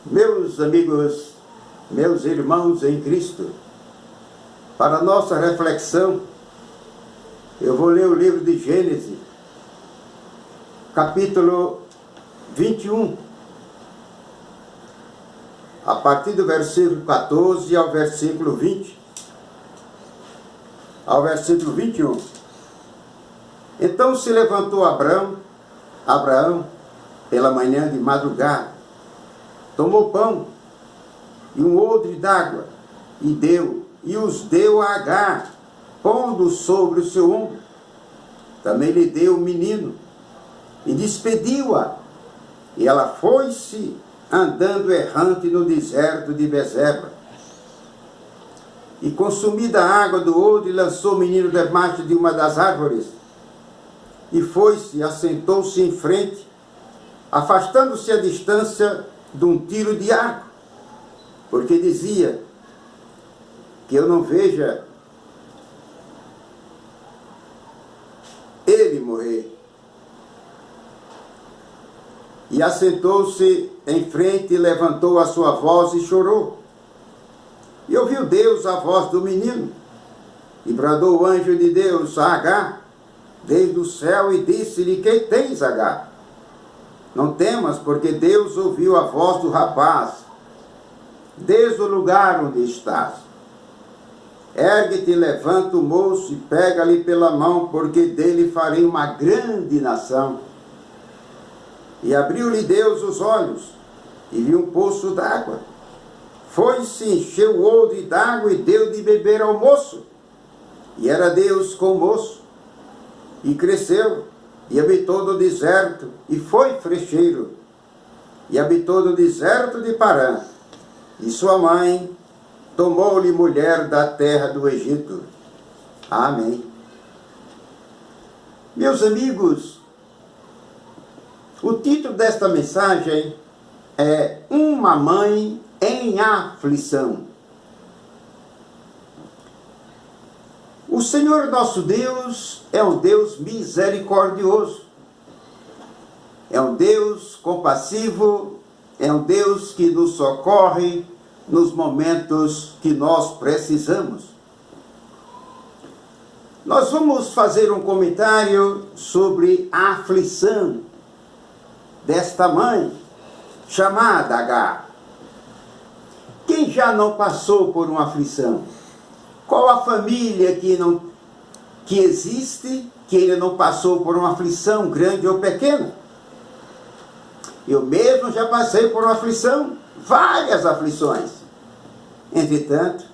Meus amigos, meus irmãos em Cristo, para nossa reflexão, eu vou ler o livro de Gênesis, capítulo 21, a partir do versículo 14 ao versículo 20, ao versículo 21. Então se levantou Abraão, pela manhã de madrugada, tomou pão e um odre d'água, e os deu a Agar, pondo sobre o seu ombro. Também lhe deu o menino, e despediu-a, e ela foi-se andando errante no deserto de Bezeba. E consumida a água do odre, lançou o menino debaixo de uma das árvores, e foi-se, assentou-se em frente, afastando-se a distância de um tiro de arco, porque dizia: que eu não veja ele morrer. E assentou-se em frente, e levantou a sua voz e chorou. E ouviu Deus a voz do menino, e bradou o anjo de Deus a Agar desde o céu, e disse-lhe: que tens, Agar? Não temas, porque Deus ouviu a voz do rapaz desde o lugar onde estás. Ergue-te, levanta o moço e pega-lhe pela mão, porque dele farei uma grande nação. E abriu-lhe Deus os olhos, e viu um poço d'água. Foi-se, encheu o odre d'água e deu de beber ao moço. E era Deus com o moço. E cresceu, e habitou no deserto, e foi frecheiro. E habitou no deserto de Parã. E sua mãe tomou-lhe mulher da terra do Egito. Amém. Meus amigos, o título desta mensagem é Uma Mãe em Aflição. O Senhor nosso Deus é um Deus misericordioso, é um Deus compassivo, é um Deus que nos socorre nos momentos que nós precisamos. Nós vamos fazer um comentário sobre a aflição desta mãe, chamada Agar. Quem já não passou por uma aflição? Qual a família que existe que ainda não passou por uma aflição, grande ou pequena? Eu mesmo já passei por uma aflição, várias aflições. Entretanto,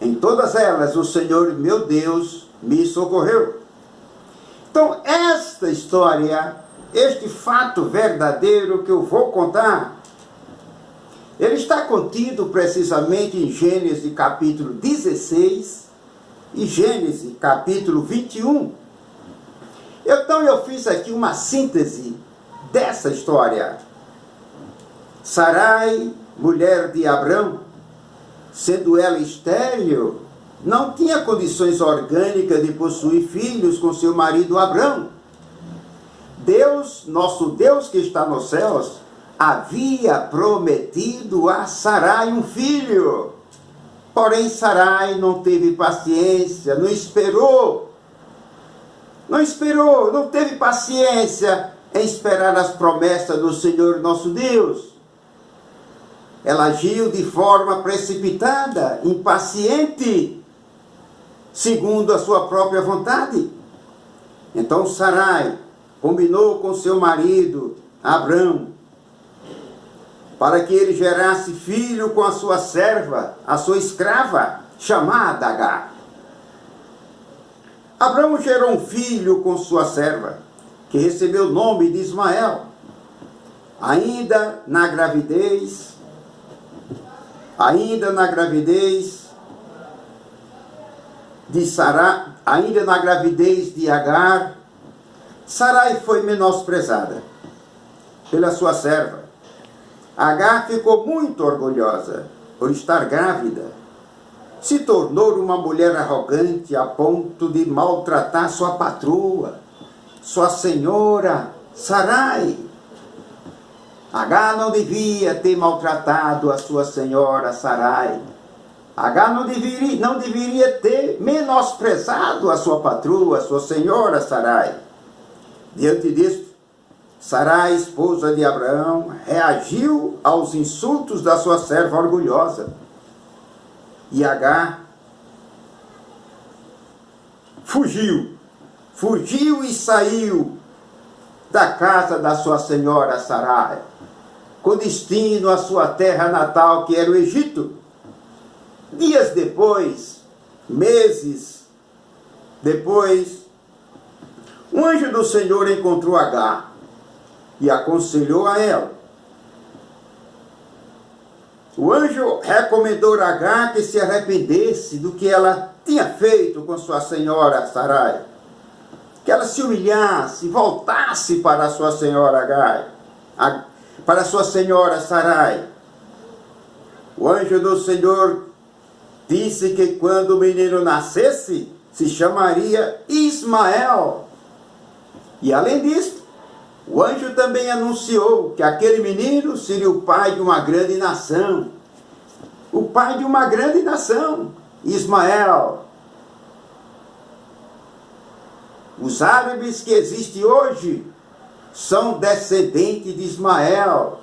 em todas elas, o Senhor, meu Deus, me socorreu. Então, esta história, este fato verdadeiro que eu vou contar, ele está contido precisamente em Gênesis capítulo 16 e Gênesis capítulo 21. Então eu fiz aqui uma síntese dessa história. Sarai, mulher de Abrão, sendo ela estéril, não tinha condições orgânicas de possuir filhos com seu marido Abrão. Deus, nosso Deus que está nos céus, havia prometido a Sarai um filho. Porém, Sarai não teve paciência, não teve paciência em esperar as promessas do Senhor nosso Deus. Ela agiu de forma precipitada, impaciente, segundo a sua própria vontade. Então Sarai combinou com seu marido, Abrão, para que ele gerasse filho com a sua serva, a sua escrava, chamada Agar. Abrão gerou um filho com sua serva, que recebeu o nome de Ismael. Ainda na gravidez de Agar, Sarai foi menosprezada pela sua serva. Agar ficou muito orgulhosa por estar grávida. Se tornou uma mulher arrogante a ponto de maltratar sua patroa, sua senhora, Sarai. Agar não devia ter maltratado a sua senhora Sarai. Agar não deveria ter menosprezado a sua patroa, a sua senhora Sarai. Diante disto, Sarai, esposa de Abraão, reagiu aos insultos da sua serva orgulhosa. E Agar fugiu e saiu da casa da sua senhora Sarai, com destino à sua terra natal, que era o Egito. Dias depois, meses depois, um anjo do Senhor encontrou Agar e aconselhou a ela. O anjo recomendou a Agar que se arrependesse do que ela tinha feito com sua senhora Sarai, que ela se humilhasse, voltasse para a sua senhora Agar, para a sua senhora Sarai. O anjo do Senhor disse que quando o menino nascesse, se chamaria Ismael. E além disso, o anjo também anunciou que aquele menino seria o pai de uma grande nação. O pai de uma grande nação, Ismael. Os árabes que existem hoje são descendentes de Ismael.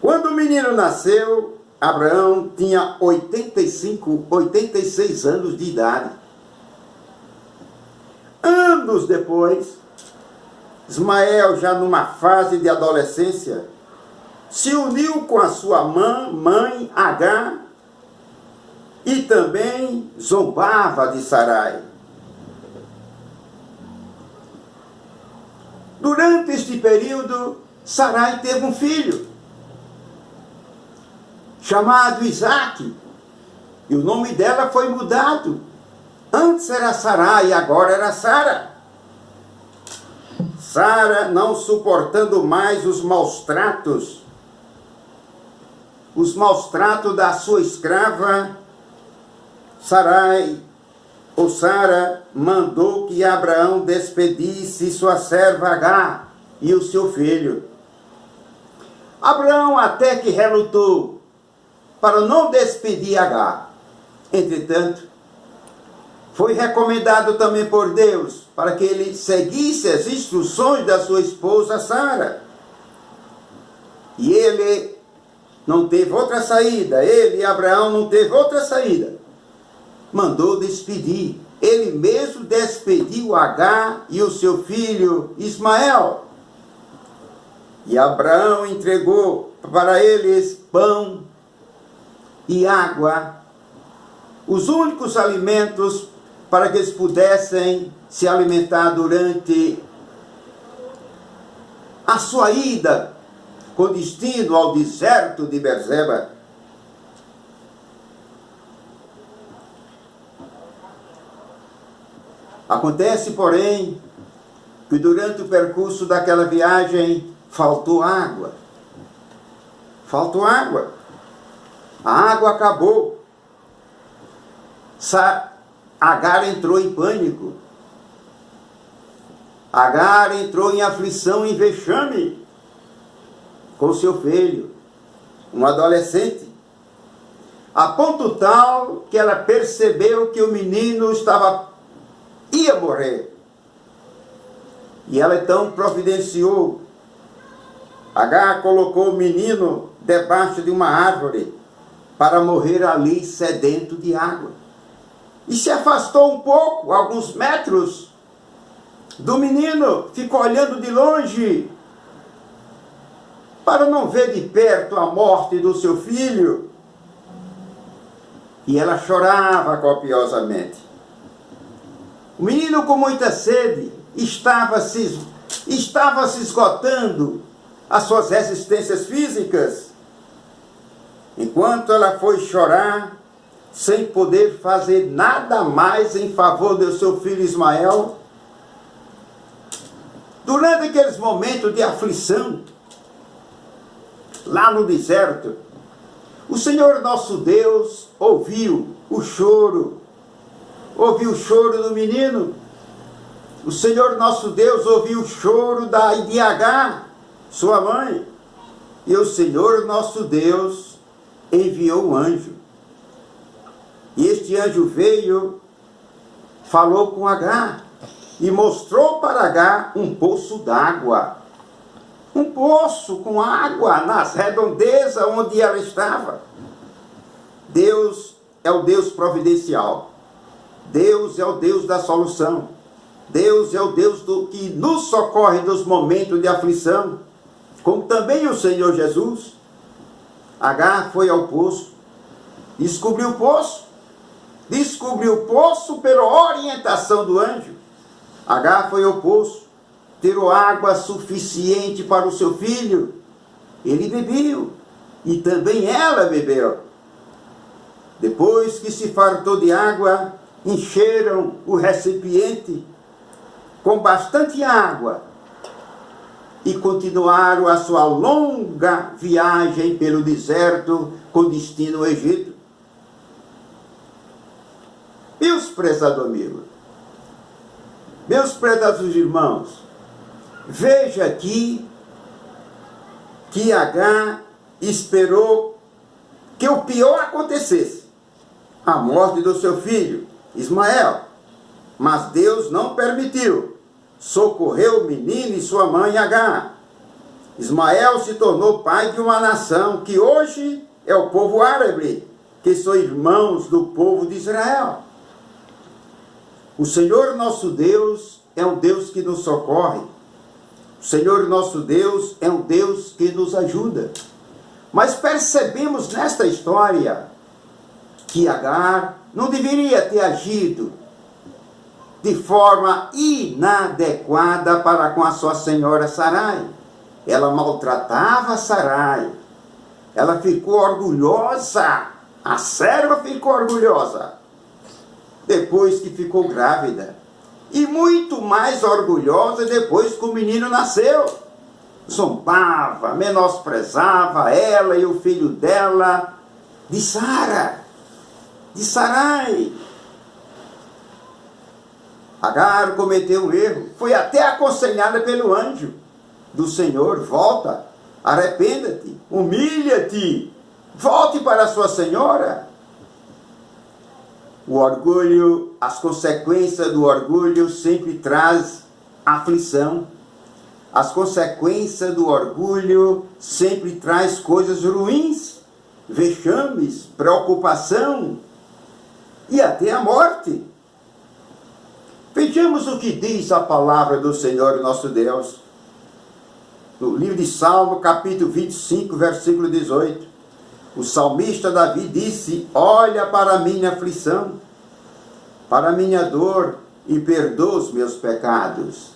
Quando o menino nasceu, Abraão tinha 86 anos de idade. Anos depois, Ismael, já numa fase de adolescência, se uniu com a sua mãe Agar e também zombava de Sarai. Durante este período, Sarai teve um filho, chamado Isaque, e o nome dela foi mudado. Antes era Sarai e agora era Sara. Sara, não suportando mais os maus tratos da sua escrava, Sara mandou que Abraão despedisse sua serva Agar e o seu filho. Abraão até que relutou para não despedir Agar. Entretanto, foi recomendado também por Deus para que ele seguisse as instruções da sua esposa Sara. E ele não teve outra saída, ele, Abraão, não teve outra saída. Mandou despedir. Ele mesmo despediu Agar e o seu filho Ismael. E Abraão entregou para eles pão e água, os únicos alimentos para que eles pudessem se alimentar durante a sua ida com destino ao deserto de Berseba. Acontece, porém, que durante o percurso daquela viagem faltou água. Faltou água. A água acabou. Agar entrou em pânico. Agar entrou em aflição e vexame com seu filho, um adolescente, a ponto tal que ela percebeu que o menino ia morrer. E ela então providenciou. Agar colocou o menino debaixo de uma árvore para morrer ali sedento de água. E se afastou um pouco, alguns metros, do menino, ficou olhando de longe, para não ver de perto a morte do seu filho. E ela chorava copiosamente. O menino, com muita sede, estava se esgotando as suas resistências físicas. Enquanto ela foi chorar, sem poder fazer nada mais em favor do seu filho Ismael, durante aqueles momentos de aflição, lá no deserto, o Senhor nosso Deus ouviu o choro do menino. O Senhor nosso Deus ouviu o choro de Agar, sua mãe. E o Senhor nosso Deus enviou um anjo. E este anjo veio, falou com Agar e mostrou para Agar um poço d'água. Um poço com água nas redondezas onde ela estava. Deus é o Deus providencial. Deus é o Deus da solução. Deus é o Deus que nos socorre nos momentos de aflição. Como também o Senhor Jesus. Agar foi ao poço, descobriu o poço. Descobriu o poço pela orientação do anjo. Agar foi ao poço, tirou água suficiente para o seu filho. Ele bebeu, e também ela bebeu. Depois que se fartou de água, encheram o recipiente com bastante água e continuaram a sua longa viagem pelo deserto com destino ao Egito. Meus prezados amigos, meus prezados irmãos, veja aqui que Agar esperou que o pior acontecesse, a morte do seu filho, Ismael. Mas Deus não permitiu. Socorreu o menino e sua mãe Agar. Ismael se tornou pai de uma nação que hoje é o povo árabe, que são irmãos do povo de Israel. O Senhor nosso Deus é um Deus que nos socorre. O Senhor nosso Deus é um Deus que nos ajuda. Mas percebemos nesta história que Agar não deveria ter agido de forma inadequada para com a sua senhora Sarai. Ela maltratava Sarai. Ela ficou orgulhosa. A serva ficou orgulhosa depois que ficou grávida. E muito mais orgulhosa depois que o menino nasceu. Zombava, menosprezava ela e o filho dela, de Sarai. Agar cometeu um erro, foi até aconselhada pelo anjo do Senhor: volta, arrependa-te, humilha-te, volte para a sua senhora. O orgulho, as consequências do orgulho sempre traz aflição. As consequências do orgulho sempre traz coisas ruins, vexames, preocupação e até a morte. Vejamos o que diz a palavra do Senhor nosso Deus. No livro de Salmo, capítulo 25, versículo 18. O salmista Davi disse: olha para a minha aflição, para a minha dor, e perdoa os meus pecados.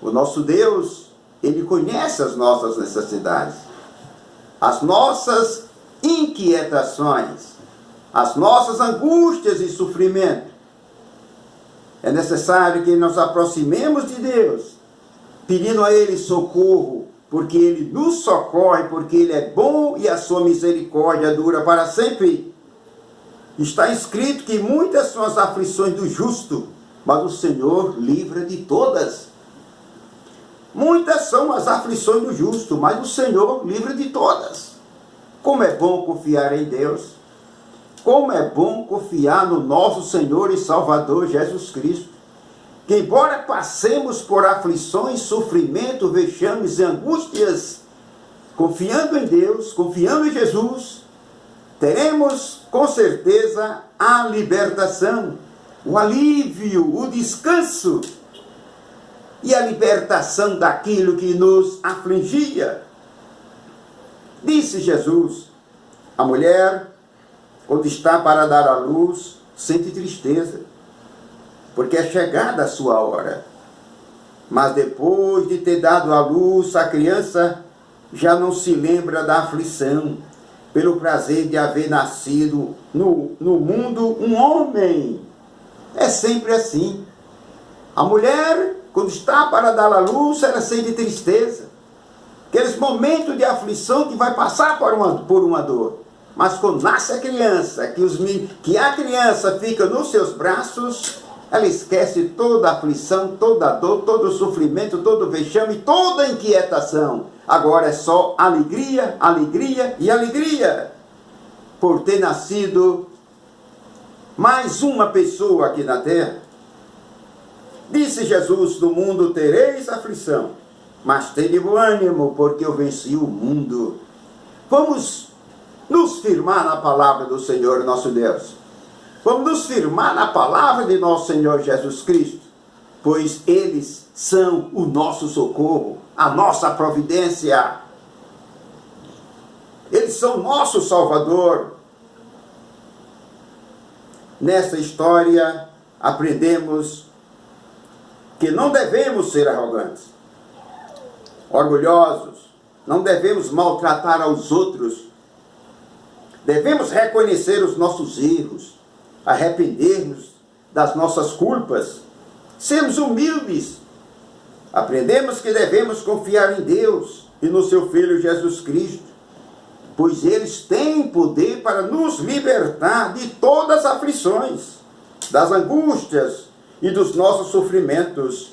O nosso Deus, Ele conhece as nossas necessidades, as nossas inquietações, as nossas angústias e sofrimento. É necessário que nos aproximemos de Deus, pedindo a Ele socorro, porque Ele nos socorre, porque Ele é bom e a sua misericórdia dura para sempre. Está escrito que muitas são as aflições do justo, mas o Senhor livra de todas. Muitas são as aflições do justo, mas o Senhor livra de todas. Como é bom confiar em Deus. Como é bom confiar no nosso Senhor e Salvador Jesus Cristo. Que embora passemos por aflições, sofrimento, vexames e angústias, confiando em Deus, confiando em Jesus, teremos com certeza a libertação, o alívio, o descanso e a libertação daquilo que nos afligia. Disse Jesus: a mulher, quando está para dar à luz, sente tristeza, porque é chegada a sua hora. Mas depois de ter dado à luz, a criança já não se lembra da aflição, pelo prazer de haver nascido no mundo um homem. É sempre assim. A mulher, quando está para dar à luz, ela sente tristeza. Aqueles momentos de aflição que vai passar por uma dor. Mas quando nasce a criança, que a criança fica nos seus braços, ela esquece toda a aflição, toda a dor, todo o sofrimento, todo o vexame, toda a inquietação. Agora é só alegria, alegria e alegria por ter nascido mais uma pessoa aqui na terra. Disse Jesus: no mundo tereis aflição, mas tende bom ânimo, porque eu venci o mundo. Vamos nos firmar na palavra do Senhor nosso Deus. Vamos nos firmar na palavra de nosso Senhor Jesus Cristo, pois eles são o nosso socorro, a nossa providência. Eles são nosso Salvador. Nesta história, aprendemos que não devemos ser arrogantes, orgulhosos, não devemos maltratar aos outros. Devemos reconhecer os nossos erros, arrepender-nos das nossas culpas, sermos humildes. Aprendemos que devemos confiar em Deus e no seu Filho Jesus Cristo, pois eles têm poder para nos libertar de todas as aflições, das angústias e dos nossos sofrimentos.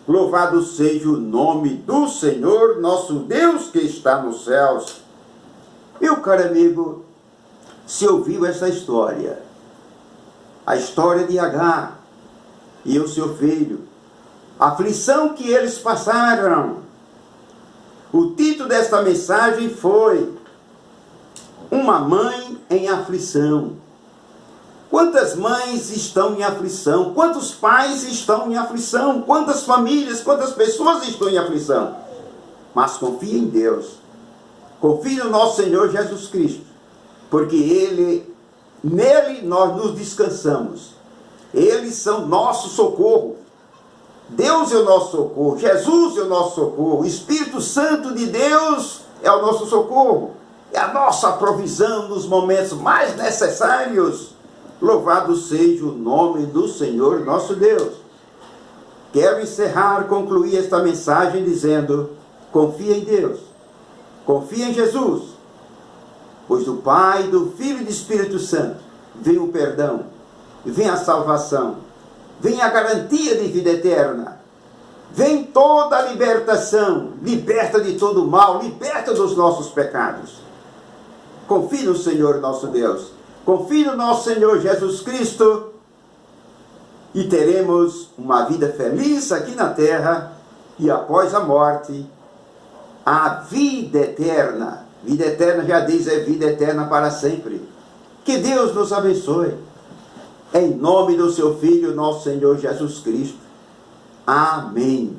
Louvado seja o nome do Senhor, nosso Deus que está nos céus. Meu caro amigo, se ouviu essa história, a história de Agar e o seu filho, a aflição que eles passaram. O título desta mensagem foi Uma Mãe em Aflição. Quantas mães estão em aflição? Quantos pais estão em aflição? Quantas famílias, quantas pessoas estão em aflição? Mas confie em Deus. Confie no nosso Senhor Jesus Cristo, porque nele nós nos descansamos. Eles são nosso socorro. Deus é o nosso socorro. Jesus é o nosso socorro. O Espírito Santo de Deus é o nosso socorro. É a nossa provisão nos momentos mais necessários. Louvado seja o nome do Senhor nosso Deus. Quero encerrar, concluir esta mensagem dizendo: confia em Deus. Confia em Jesus. Pois do Pai, do Filho e do Espírito Santo vem o perdão, vem a salvação, vem a garantia de vida eterna, vem toda a libertação, liberta de todo o mal, liberta dos nossos pecados. Confie no Senhor nosso Deus, confie no nosso Senhor Jesus Cristo e teremos uma vida feliz aqui na terra e após a morte, a vida eterna. Vida eterna, já diz, é vida eterna para sempre. Que Deus nos abençoe. Em nome do seu Filho, nosso Senhor Jesus Cristo. Amém.